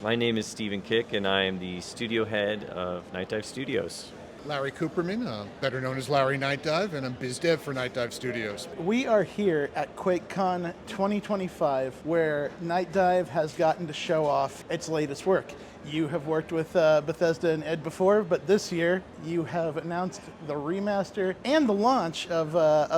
My name is Stephen Kick, and I am the studio head of Nightdive Studios. Larry Cooperman, better known as Larry Nightdive, and I'm biz dev for Nightdive Studios. We are here at QuakeCon 2025, where Nightdive has gotten to show off its latest work. You have worked with Bethesda and Ed before, but this year you have announced the remaster and the launch of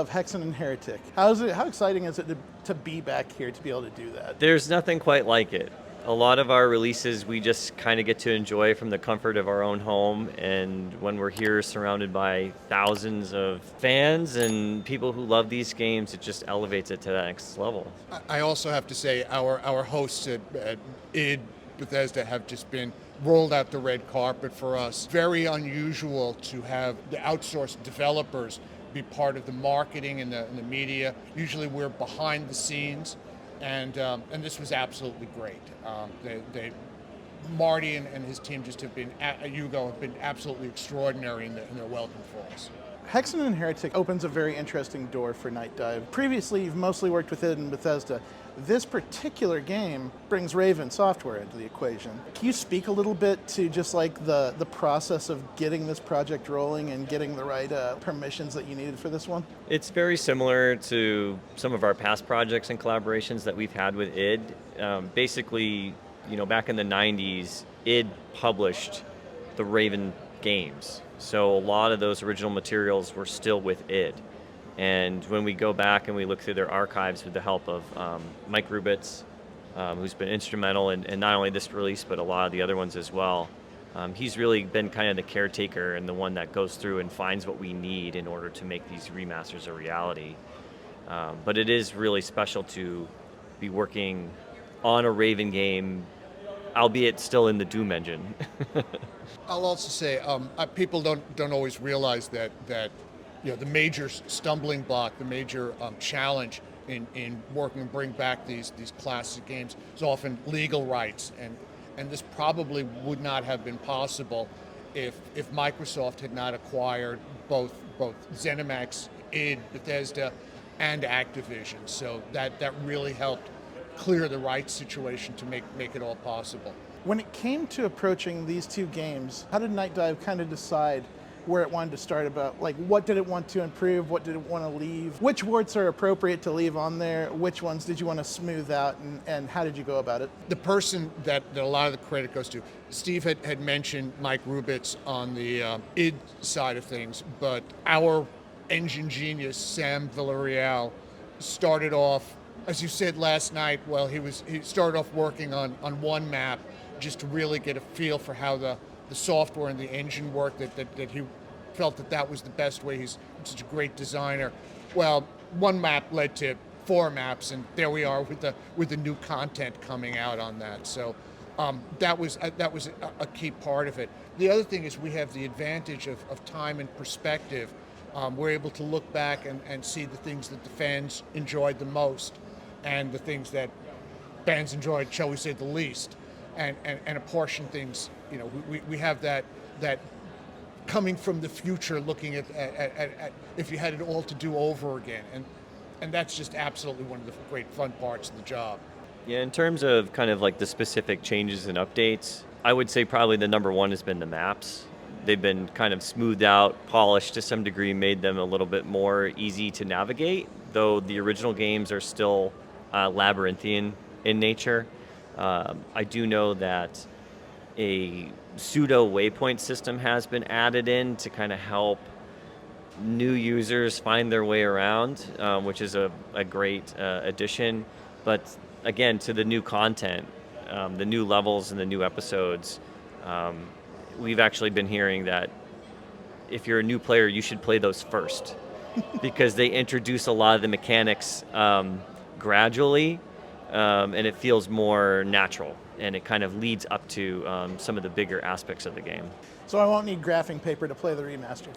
Hexen Heretic. How exciting is it to be back here to be able to do that? There's nothing quite like it. A lot of our releases we just kind of get to enjoy from the comfort of our own home, and when we're here surrounded by thousands of fans and people who love these games, it just elevates it to the next level. I also have to say our hosts at id Bethesda have just been rolled out the red carpet for us. Very unusual to have the outsourced developers be part of the marketing and the media. Usually we're behind the scenes. And this was absolutely great. Marty and his team just have been, Hugo, have been absolutely extraordinary in their welcome for us. Hexen Heretic opens a very interesting door for Nightdive. Previously, you've mostly worked with it in Bethesda. This particular game brings Raven Software into the equation. Can you speak a little bit to just like the process of getting this project rolling and getting the right permissions that you needed for this one? It's very similar to some of our past projects and collaborations that we've had with id. Basically, back in the 90s, id published the Raven games. So a lot of those original materials were still with id. And when we go back and we look through their archives with the help of Mike Rubitz, who's been instrumental in not only this release, but a lot of the other ones as well, he's really been kind of the caretaker and the one that goes through and finds what we need in order to make these remasters a reality. But it is really special to be working on a Raven game, albeit still in the Doom engine. I'll also say people don't always realize that the major stumbling block, the major challenge in working to bring back these classic games is often legal rights, and this probably would not have been possible if Microsoft had not acquired both ZeniMax, id, Bethesda, and Activision. So that really helped clear the rights situation to make it all possible. When it came to approaching these two games, how did Nightdive kind of decide where it wanted to start about? Like, what did it want to improve? What did it want to leave? Which warts are appropriate to leave on there? Which ones did you want to smooth out? And how did you go about it? The person that a lot of the credit goes to, Steve had mentioned Mike Rubitz on the id side of things, but our engine genius, Sam Villarreal, started off, as you said last night, he started off working on one map just to really get a feel for how the software and the engine worked, that he felt that was the best way. He's such a great designer. Well, one map led to 4 maps, and there we are with the new content coming out on that. So that was a key part of it. The other thing is we have the advantage of time and perspective. We're able to look back and see the things that the fans enjoyed the most and the things that fans enjoyed, shall we say, the least, and apportion things. We have that coming from the future, looking at if you had it all to do over again, and that's just absolutely one of the great fun parts of the job. Yeah, in terms of kind of like the specific changes and updates, I would say probably the number one has been the maps. They've been kind of smoothed out, polished to some degree, made them a little bit more easy to navigate, though the original games are still labyrinthian in nature. I do know that a pseudo waypoint system has been added in to kind of help new users find their way around, which is a great addition. But again, to the new content, the new levels and the new episodes, we've actually been hearing that if you're a new player, you should play those first because they introduce a lot of the mechanics gradually, and it feels more natural, and it kind of leads up to some of the bigger aspects of the game. So I won't need graphing paper to play the remaster.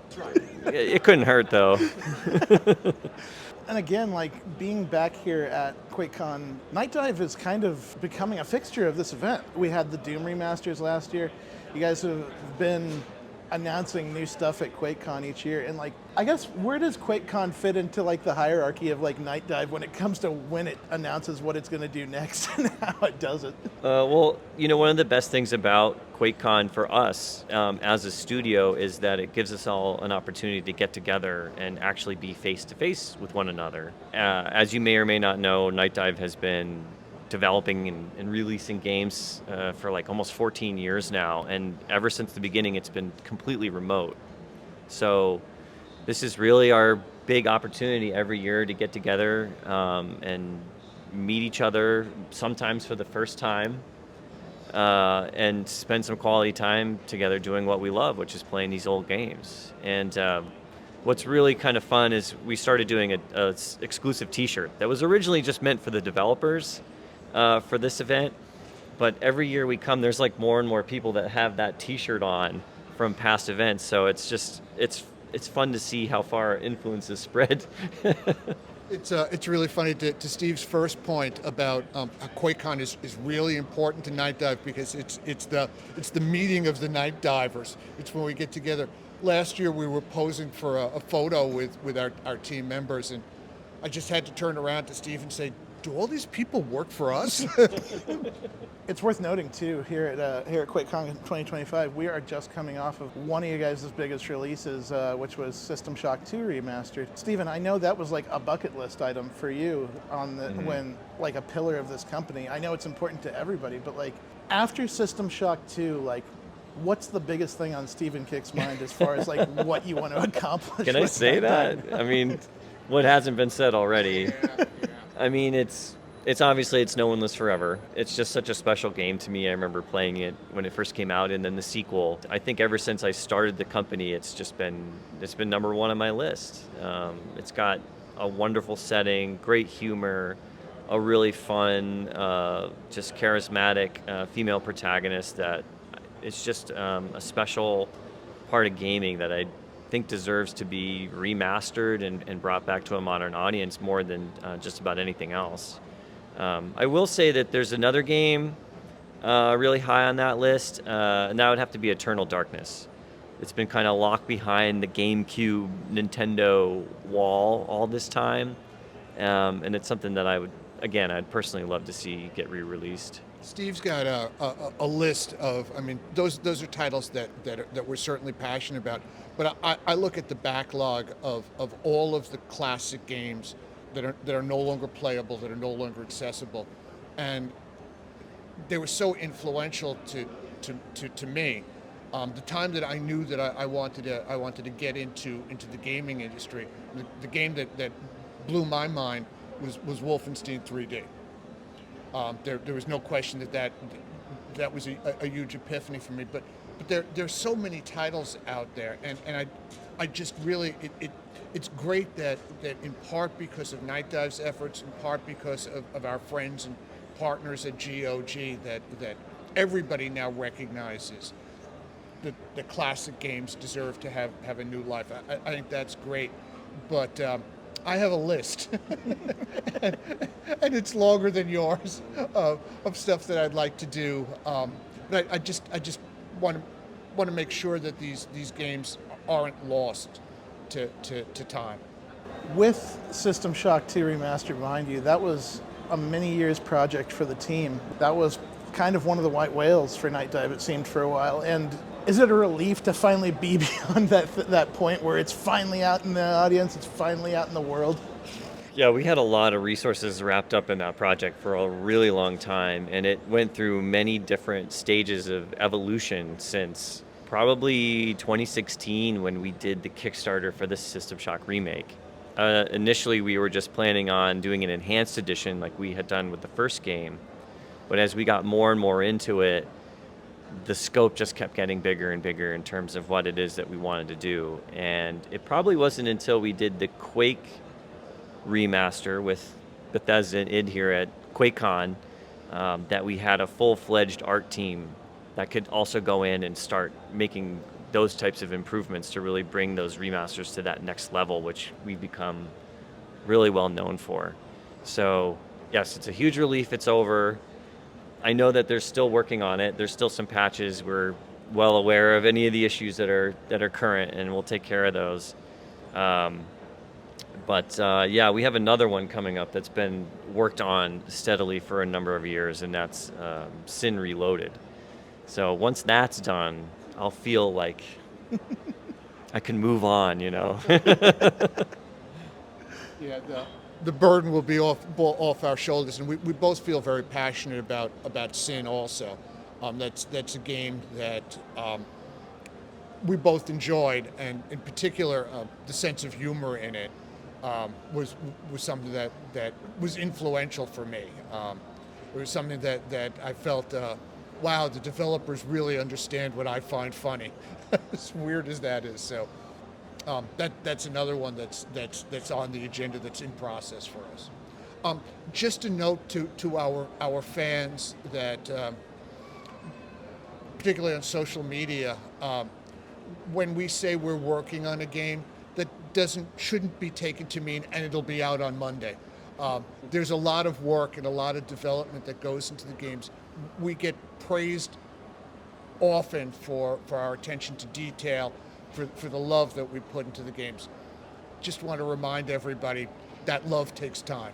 It couldn't hurt, though. And again, like being back here at QuakeCon, Nightdive is kind of becoming a fixture of this event. We had the Doom remasters last year. You guys have been announcing new stuff at QuakeCon each year. And like, I guess, where does QuakeCon fit into like the hierarchy of like Nightdive when it comes to when it announces what it's going to do next and how it does it? Well, one of the best things about QuakeCon for us as a studio is that it gives us all an opportunity to get together and actually be face-to-face with one another. As you may or may not know, Nightdive has been developing and releasing games for like almost 14 years now, and ever since the beginning it's been completely remote. So this is really our big opportunity every year to get together and meet each other, sometimes for the first time, and spend some quality time together doing what we love, which is playing these old games. And what's really kind of fun is we started doing a exclusive t-shirt that was originally just meant for the developers for this event, but every year we come, there's like more and more people that have that t-shirt on from past events, so it's fun to see how far our influence is spread. It's really funny to Steve's first point about QuakeCon is really important to Nightdive because it's the meeting of the night divers. It's when we get together. Last year we were posing for a photo with our team members, and I just had to turn around to Steve and say, do all these people work for us? It's worth noting too, here at QuakeCon 2025, we are just coming off of one of you guys' biggest releases, which was System Shock 2 Remastered. Steven, I know that was like a bucket list item for you on the when like a pillar of this company. I know it's important to everybody, but like after System Shock 2, like what's the biggest thing on Steven Kick's mind as far as like what you want to accomplish? Can I say that? I mean, what hasn't been said already? Yeah. I mean, it's obviously it's No One Lives Forever. It's just such a special game to me. I remember playing it when it first came out, and then the sequel. I think ever since I started the company, it's been number one on my list. It's got a wonderful setting, great humor, a really fun, just charismatic female protagonist that it's just a special part of gaming that I think deserves to be remastered and brought back to a modern audience more than just about anything else. I will say that there's another game really high on that list, and that would have to be Eternal Darkness. It's been kind of locked behind the GameCube Nintendo wall all this time, and it's something that I'd personally love to see get re-released. Steve's got a list of, I mean, those are titles that we're certainly passionate about. But I look at the backlog of all of the classic games that are no longer playable, that are no longer accessible, and they were so influential to me. The time that I knew that I wanted to get into the gaming industry, the game that blew my mind was Wolfenstein 3D. There was no question that was a huge epiphany for me. But there's so many titles out there, and I just really it's great that in part because of Nightdive's efforts, in part because of our friends and partners at GOG, that everybody now recognizes that the classic games deserve to have a new life. I think that's great, but I have a list, and it's longer than yours of stuff that I'd like to do. But I just want to make sure that these games aren't lost to time. With System Shock 2 Remastered behind you, that was a many years project for the team. That was kind of one of the white whales for Nightdive, it seemed, for a while. And is it a relief to finally be beyond that point where it's finally out in the audience, it's finally out in the world? Yeah, we had a lot of resources wrapped up in that project for a really long time, and it went through many different stages of evolution since probably 2016 when we did the Kickstarter for the System Shock remake. Initially, we were just planning on doing an enhanced edition like we had done with the first game, but as we got more and more into it, the scope just kept getting bigger and bigger in terms of what it is that we wanted to do. And it probably wasn't until we did the Quake remaster with Bethesda and id here at QuakeCon that we had a full-fledged art team that could also go in and start making those types of improvements to really bring those remasters to that next level, which we've become really well known for. So yes, it's a huge relief it's over. I know that they're still working on it. There's still some patches we're well aware of any of the issues that are current, and we'll take care of those. Um, but yeah, we have another one coming up that's been worked on steadily for a number of years, and that's Sin Reloaded. So once that's done, I'll feel like I can move on, you know. Yeah, the burden will be off our shoulders, and we both feel very passionate about Sin also. That's a game that we both enjoyed, and in particular, the sense of humor in it was something that was influential for me. It was something that I felt, wow, the developers really understand what I find funny, as weird as that is. So that's another one that's on the agenda, that's in process for us. Just a note to our fans that, particularly on social media, when we say we're working on a game, that shouldn't be taken to mean and it'll be out on Monday. There's a lot of work and a lot of development that goes into the games. We get praised often for our attention to detail, for the love that we put into the games. Just want to remind everybody that love takes time.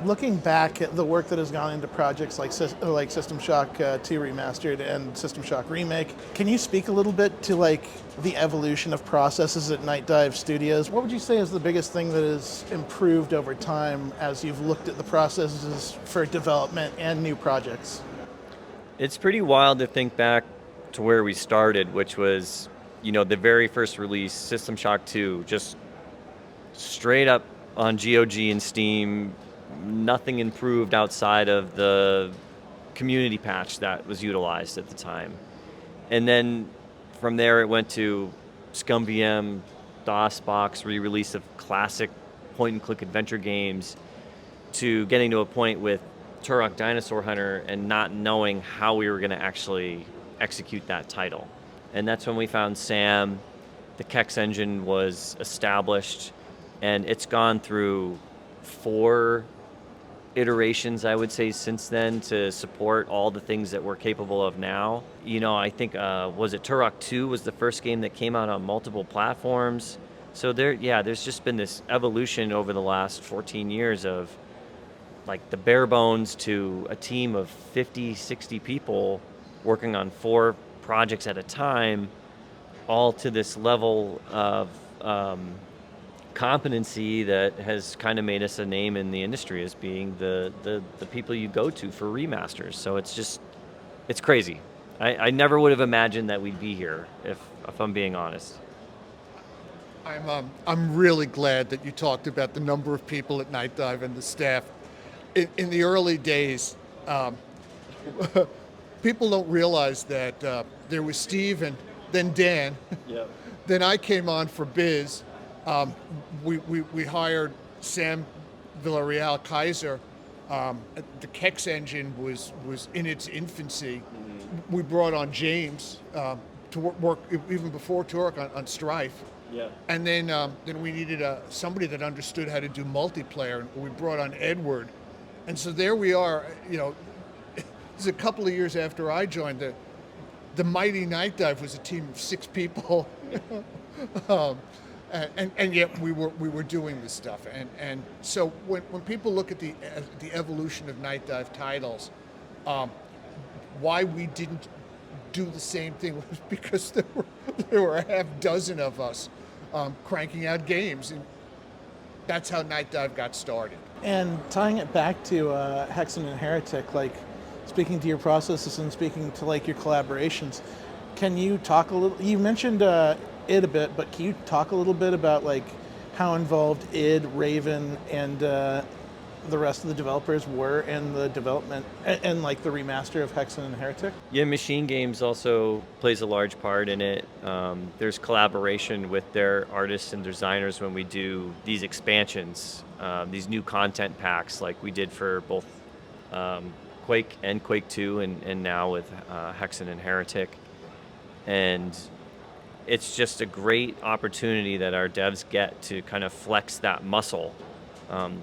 Looking back at the work that has gone into projects like System Shock 2 Remastered and System Shock Remake, can you speak a little bit to like the evolution of processes at Nightdive Studios? What would you say is the biggest thing that has improved over time as you've looked at the processes for development and new projects? It's pretty wild to think back to where we started, which was, you know, the very first release, System Shock 2, just straight up on GOG and Steam. Nothing improved outside of the community patch that was utilized at the time. And then from there it went to ScumVM, DOSBox, re-release of classic point-and-click adventure games, to getting to a point with Turok Dinosaur Hunter and not knowing how we were going to actually execute that title. And that's when we found Sam. The Kex engine was established, and it's gone through 4 iterations, I would say, since then to support all the things that we're capable of now. You know, I think, was it Turok 2 was the first game that came out on multiple platforms. So there's just been this evolution over the last 14 years of like the bare bones to a team of 50, 60 people working on 4 projects at a time, all to this level of competency that has kind of made us a name in the industry as being the people you go to for remasters. So it's crazy. I never would have imagined that we'd be here, if I'm being honest. I'm really glad that you talked about the number of people at Nightdive and the staff. In the early days, people don't realize that there was Steve and then Dan. Yep. Then I came on for Biz. We hired Sam Villarreal Kaiser. The Kex engine was in its infancy. We brought on James to work even before Turok on Strife. Yeah. And then we needed somebody that understood how to do multiplayer, and we brought on Edward. And so there we are. You know, this is a couple of years after I joined. The mighty Nightdive was a team of 6 people. And yet we were doing this stuff, and so when people look at the evolution of Nightdive titles, why we didn't do the same thing was because there were a half dozen of us cranking out games, and that's how Nightdive got started. And tying it back to Hexen and Heretic, like speaking to your processes and speaking to like your collaborations, can you talk a little? You mentioned id a bit, but can you talk a little bit about like how involved id, Raven, and the rest of the developers were in the development and like the remaster of Hexen and Heretic? Yeah, Machine Games also plays a large part in it. There's collaboration with their artists and designers when we do these expansions, these new content packs like we did for both Quake and Quake 2 and now with Hexen and Heretic. And it's just a great opportunity that our devs get to kind of flex that muscle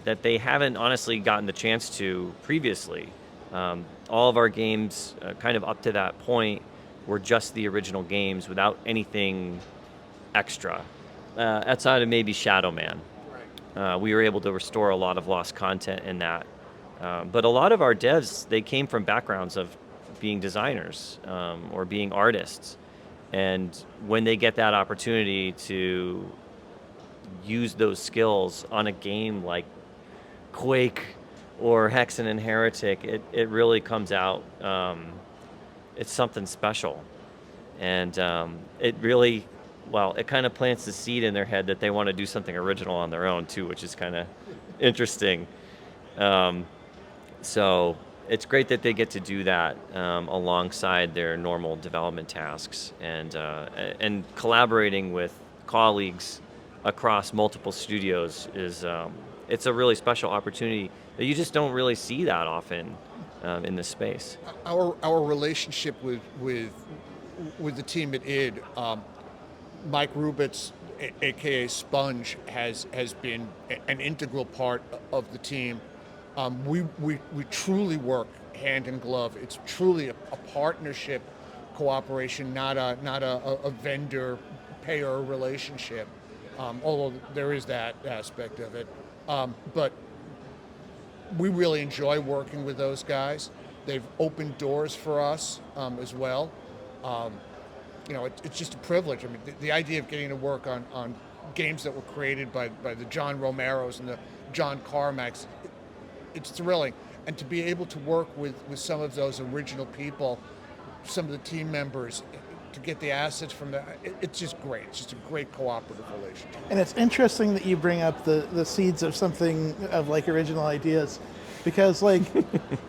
that they haven't honestly gotten the chance to previously. All of our games kind of up to that point were just the original games without anything extra, outside of maybe Shadow Man. We were able to restore a lot of lost content in that. But a lot of our devs, they came from backgrounds of being designers or being artists. And when they get that opportunity to use those skills on a game like Quake or Hexen and Heretic, it really comes out. It's something special. And it really, well, it kind of plants the seed in their head that they want to do something original on their own too, which is kind of interesting. So it's great that they get to do that alongside their normal development tasks, and collaborating with colleagues across multiple studios is it's a really special opportunity that you just don't really see that often in this space. Our relationship with the team at id, Mike Rubitz, aka Sponge, has been an integral part of the team. We truly work hand in glove. It's truly a partnership, cooperation, not a vendor payer relationship. Although there is that aspect of it, but we really enjoy working with those guys. They've opened doors for us as well. It's just a privilege. I mean, the idea of getting to work on games that were created by the John Romeros and the John Carmacks, it's thrilling. And to be able to work with some of those original people, some of the team members, to get the assets from that, it's just great. It's just a great cooperative relationship. And it's interesting that you bring up the seeds of something of like original ideas, because like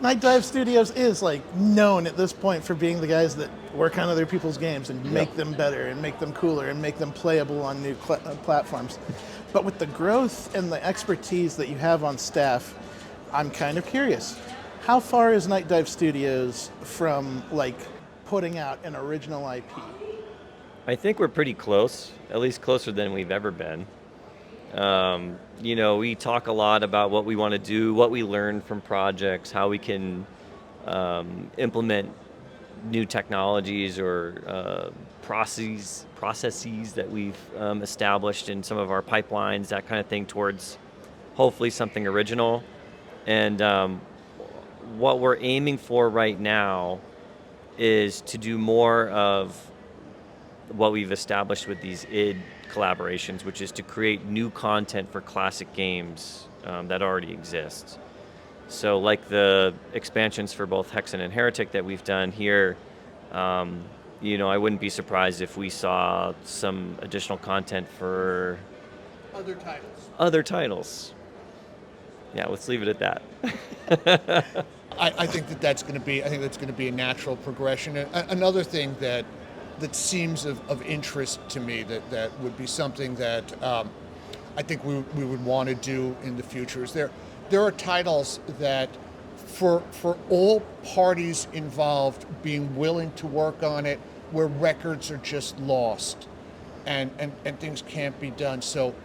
Nightdive Studios is like known at this point for being the guys that work on other people's games and make them better and make them cooler and make them playable on new platforms. But with the growth and the expertise that you have on staff, I'm kind of curious, how far is Nightdive Studios from like putting out an original IP? I think we're pretty close, at least closer than we've ever been. We talk a lot about what we want to do, what we learn from projects, how we can implement new technologies or processes that we've established in some of our pipelines, that kind of thing, towards hopefully something original. And what we're aiming for right now is to do more of what we've established with these id collaborations, which is to create new content for classic games that already exist. So like the expansions for both Hexen and Heretic that we've done here, I wouldn't be surprised if we saw some additional content for other titles. Yeah, let's leave it at that. I think that's going to be a natural progression. Another thing that seems of interest to me that would be something that I think we would want to do in the future is there are titles that for all parties involved being willing to work on it, where records are just lost and things can't be done. So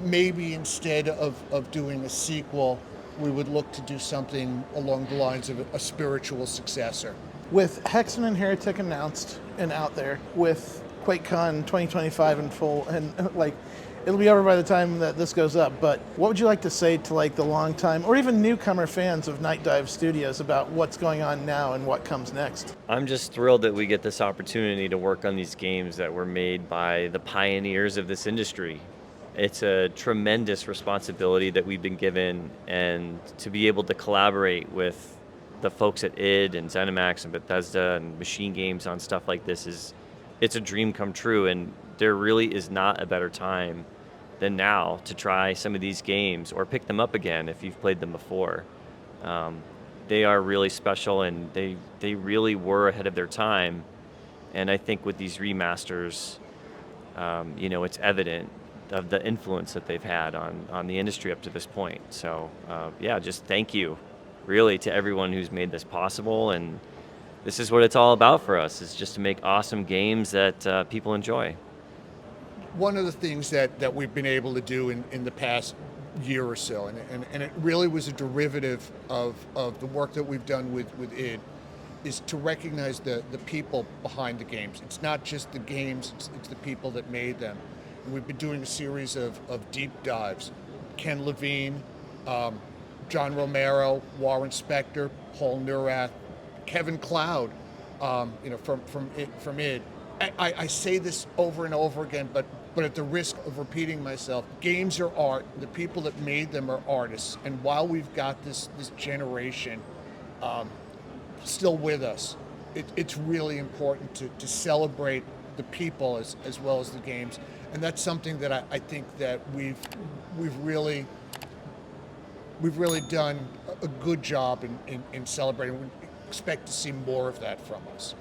maybe instead of doing a sequel, we would look to do something along the lines of a spiritual successor. With Hexen and Heretic announced and out there, with QuakeCon 2025 in full, and like it'll be over by the time that this goes up, but what would you like to say to like the longtime or even newcomer fans of Nightdive Studios about what's going on now and what comes next? I'm just thrilled that we get this opportunity to work on these games that were made by the pioneers of this industry. It's a tremendous responsibility that we've been given, and to be able to collaborate with the folks at id and ZeniMax and Bethesda and Machine Games on stuff like this it's a dream come true, and there really is not a better time than now to try some of these games or pick them up again if you've played them before. They are really special, and they really were ahead of their time, and I think with these remasters, it's evident of the influence that they've had on the industry up to this point. So just thank you really to everyone who's made this possible, and this is what it's all about for us, is just to make awesome games that people enjoy. One of the things that we've been able to do in the past year or so, and it really was a derivative of the work that we've done with id, is to recognize the people behind the games. It's not just the games, it's the people that made them. And we've been doing a series of deep dives. Ken Levine, John Romero, Warren Spector, Paul Neurath, Kevin Cloud, from id. I say this over and over again, but at the risk of repeating myself, games are art. The people that made them are artists. And while we've got this generation still with us, it's really important to celebrate the people as well as the games. And that's something that I think that we've really done a good job in celebrating. We expect to see more of that from us.